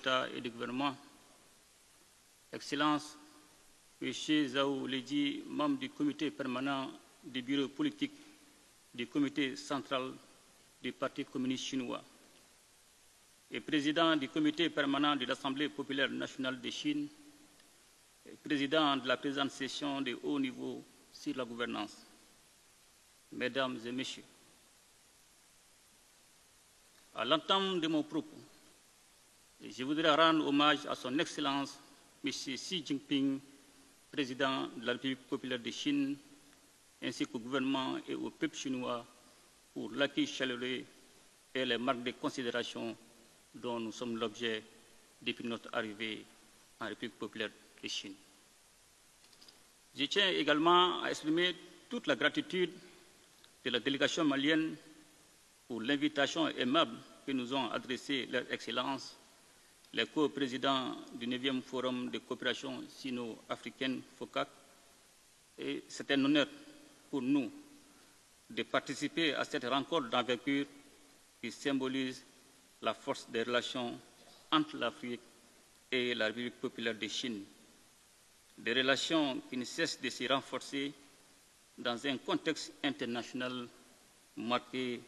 d'État et du gouvernement, Excellences, M. Zhao Leji, membre du comité permanent du bureau politique du comité central du Parti communiste chinois et président du comité permanent de l'Assemblée populaire nationale de Chine, et président de la présente session de haut niveau sur la gouvernance. Mesdames et Messieurs, à l'entame de mon propos, je voudrais rendre hommage à son Excellence M. Xi Jinping, président de la République populaire de Chine, ainsi qu'au gouvernement et au peuple chinois pour l'accueil chaleureux et les marques de considération dont nous sommes l'objet depuis notre arrivée en République populaire de Chine. Je tiens également à exprimer toute la gratitude de la délégation malienne pour l'invitation aimable que nous ont adressée leurs excellences, les co-présidents du 9e Forum de coopération sino-africaine FOCAC. Et c'est un honneur pour nous de participer à cette rencontre d'envergure qui symbolise la force des relations entre l'Afrique et la République populaire de Chine. Des relations qui ne cessent de se renforcer dans un contexte international marqué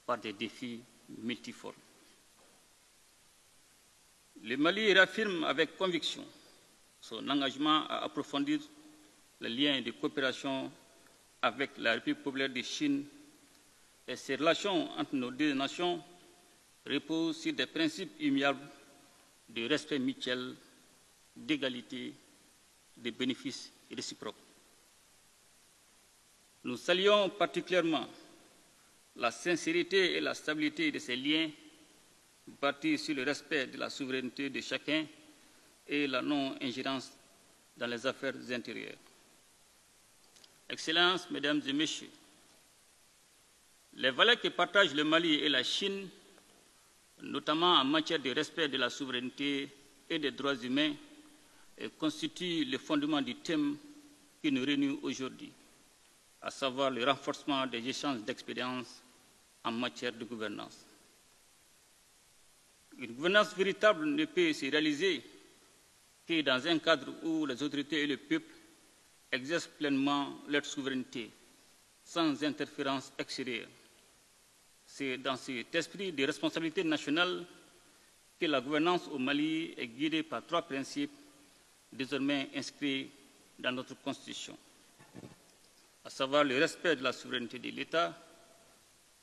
par des défis multiformes. Le Mali réaffirme avec conviction son engagement à approfondir les liens de coopération avec la République populaire de Chine et ces relations entre nos deux nations reposent sur des principes immuables de respect mutuel, d'égalité, de bénéfices réciproques. Nous saluons particulièrement la sincérité et la stabilité de ces liens bâtis sur le respect de la souveraineté de chacun et la non-ingérence dans les affaires intérieures. Excellences, Mesdames et Messieurs, les valeurs que partagent le Mali et la Chine, notamment en matière de respect de la souveraineté et des droits humains, constituent le fondement du thème qui nous réunit aujourd'hui, à savoir le renforcement des échanges d'expériences en matière de gouvernance. Une gouvernance véritable ne peut se réaliser que dans un cadre où les autorités et le peuple exercent pleinement leur souveraineté, sans interférence extérieure. C'est dans cet esprit de responsabilité nationale que la gouvernance au Mali est guidée par trois principes désormais inscrits dans notre Constitution, à savoir le respect de la souveraineté de l'État,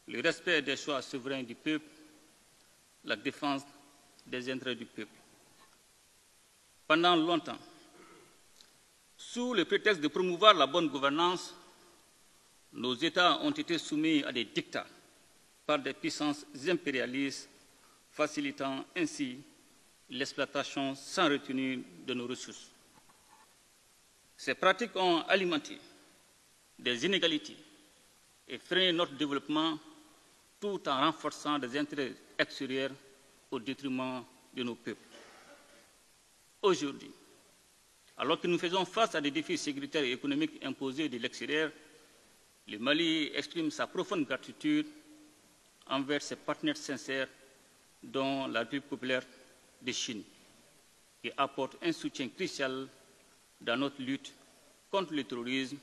le respect des choix souverains du peuple, la défense des intérêts du peuple. Pendant longtemps, sous le prétexte de promouvoir la bonne gouvernance, nos États ont été soumis à des dictats par des puissances impérialistes, facilitant ainsi l'exploitation sans retenue de nos ressources. Ces pratiques ont alimenté des inégalités et freiné notre développement tout en renforçant des intérêts extérieurs au détriment de nos peuples. Aujourd'hui, alors que nous faisons face à des défis sécuritaires et économiques imposés de l'extérieur, le Mali exprime sa profonde gratitude envers ses partenaires sincères, dont la République populaire de Chine, qui apporte un soutien crucial dans notre lutte contre le terrorisme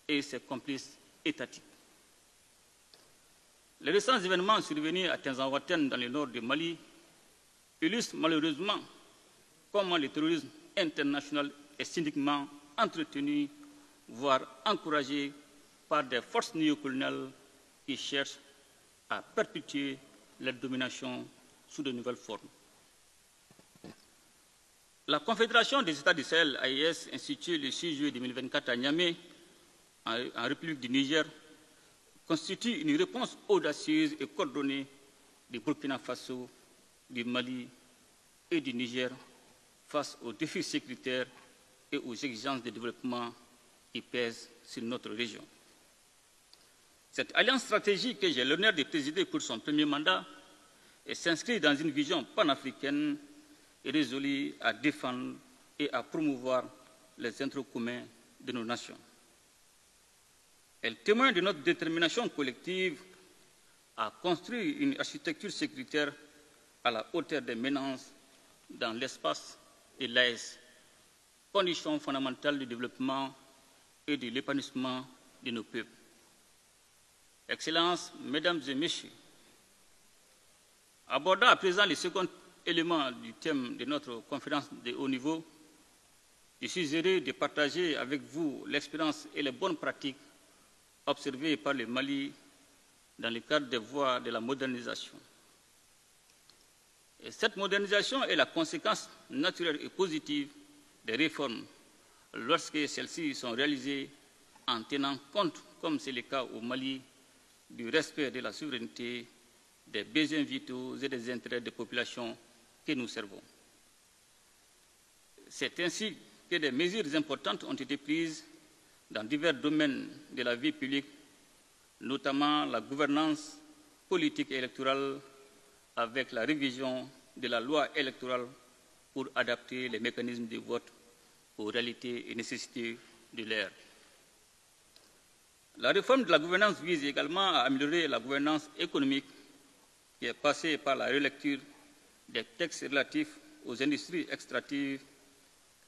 et ses complices étatiques. Les récents événements survenus à Tinzawatène dans le nord du Mali illustrent malheureusement comment le terrorisme international est cyniquement entretenu, voire encouragé par des forces néocoloniales qui cherchent à perpétuer leur domination sous de nouvelles formes. La Confédération des États du Sahel, AES, instituée le 6 juillet 2024 à Niamey, en République du Niger, constitue une réponse audacieuse et coordonnée du Burkina Faso, du Mali et du Niger face aux défis sécuritaires et aux exigences de développement qui pèsent sur notre région. Cette alliance stratégique que j'ai l'honneur de présider pour son premier mandat s'inscrit dans une vision panafricaine et résolue à défendre et à promouvoir les intérêts communs de nos nations. Elle témoigne de notre détermination collective à construire une architecture sécuritaire à la hauteur des menaces dans l'espace et l'AES, condition fondamentale du développement et de l'épanouissement de nos peuples. Excellences, Mesdames et Messieurs, abordant à présent le second élément du thème de notre conférence de haut niveau, je suis heureux de partager avec vous l'expérience et les bonnes pratiques observées par le Mali dans le cadre des voies de la modernisation. Et cette modernisation est la conséquence naturelle et positive des réformes lorsque celles-ci sont réalisées en tenant compte, comme c'est le cas au Mali, du respect de la souveraineté, des besoins vitaux et des intérêts des populations que nous servons. C'est ainsi que des mesures importantes ont été prises dans divers domaines de la vie publique, notamment la gouvernance politique et électorale, avec la révision de la loi électorale pour adapter les mécanismes de vote aux réalités et nécessités de l'ère. La réforme de la gouvernance vise également à améliorer la gouvernance économique qui est passée par la relecture des textes relatifs aux industries extractives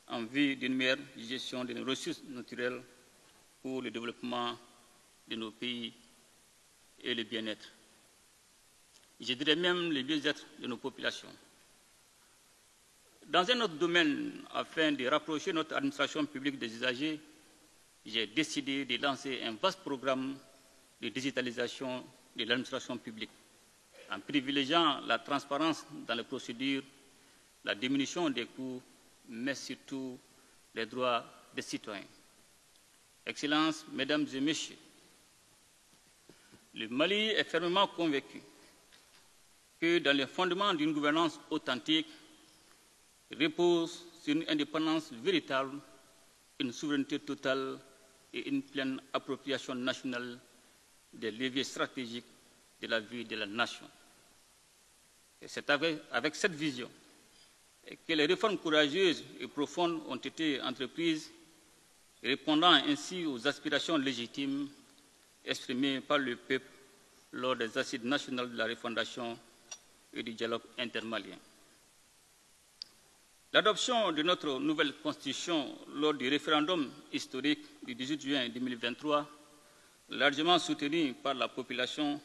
en vue d'une meilleure gestion de nos ressources naturelles pour le développement de nos pays et le bien-être. Je dirais même le bien-être de nos populations. Dans un autre domaine, afin de rapprocher notre administration publique des usagers, j'ai décidé de lancer un vaste programme de digitalisation de l'administration publique, en privilégiant la transparence dans les procédures, la diminution des coûts, mais surtout les droits des citoyens. Excellences, Mesdames et Messieurs, le Mali est fermement convaincu que dans les fondements d'une gouvernance authentique repose sur une indépendance véritable, une souveraineté totale et une pleine appropriation nationale des leviers stratégiques de la vie de la nation. Et c'est avec cette vision que les réformes courageuses et profondes ont été entreprises, répondant ainsi aux aspirations légitimes exprimées par le peuple lors des assises nationales de la refondation et du dialogue intermalien. L'adoption de notre nouvelle constitution lors du référendum historique du 18 juin 2023, largement soutenu par la population,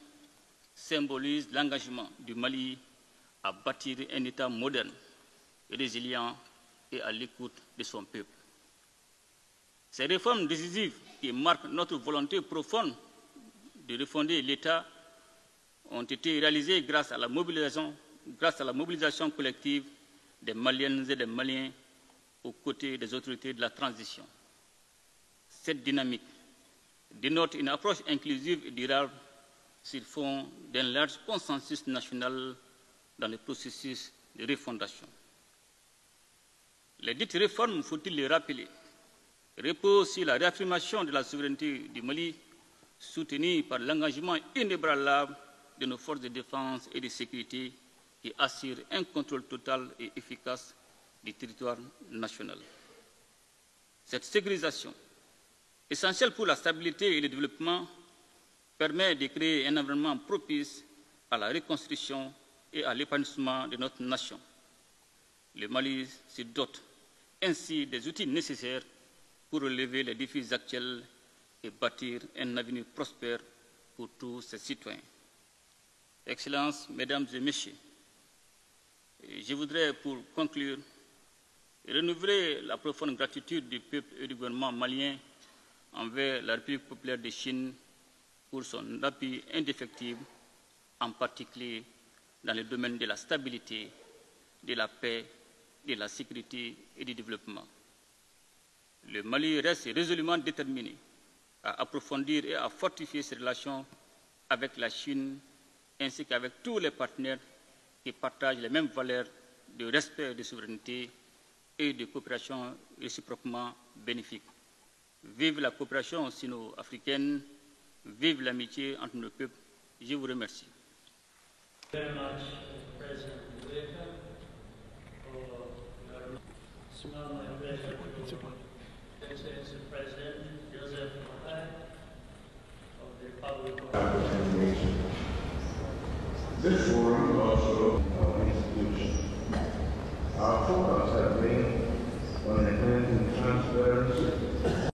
symbolise l'engagement du Mali à bâtir un État moderne, résilient et à l'écoute de son peuple. Ces réformes décisives qui marquent notre volonté profonde de refonder l'État ont été réalisées grâce à la mobilisation collective des Maliennes et des Maliens aux côtés des autorités de la transition. Cette dynamique dénote une approche inclusive et durable sur fond d'un large consensus national dans le processus de refondation. Les dites réformes, faut-il le rappeler, reposent sur la réaffirmation de la souveraineté du Mali, soutenue par l'engagement inébranlable de nos forces de défense et de sécurité qui assurent un contrôle total et efficace du territoire national. Cette sécurisation, essentielle pour la stabilité et le développement, permet de créer un environnement propice à la reconstruction et à l'épanouissement de notre nation. Le Mali se dote ainsi des outils nécessaires pour relever les défis actuels et bâtir un avenir prospère pour tous ses citoyens. Excellences, Mesdames et Messieurs, je voudrais, pour conclure, renouveler la profonde gratitude du peuple et du gouvernement malien envers la République populaire de Chine pour son appui indéfectible, en particulier dans le domaine de la stabilité, de la paix, de la sécurité et du développement. Le Mali reste résolument déterminé à approfondir et à fortifier ses relations avec la Chine ainsi qu'avec tous les partenaires qui partagent les mêmes valeurs de respect de souveraineté et de coopération réciproquement bénéfiques. Vive la coopération sino-africaine, vive l'amitié entre nos peuples. Je vous remercie. Very much, Mr. President Muleka, for your small pleasure to Excellency President.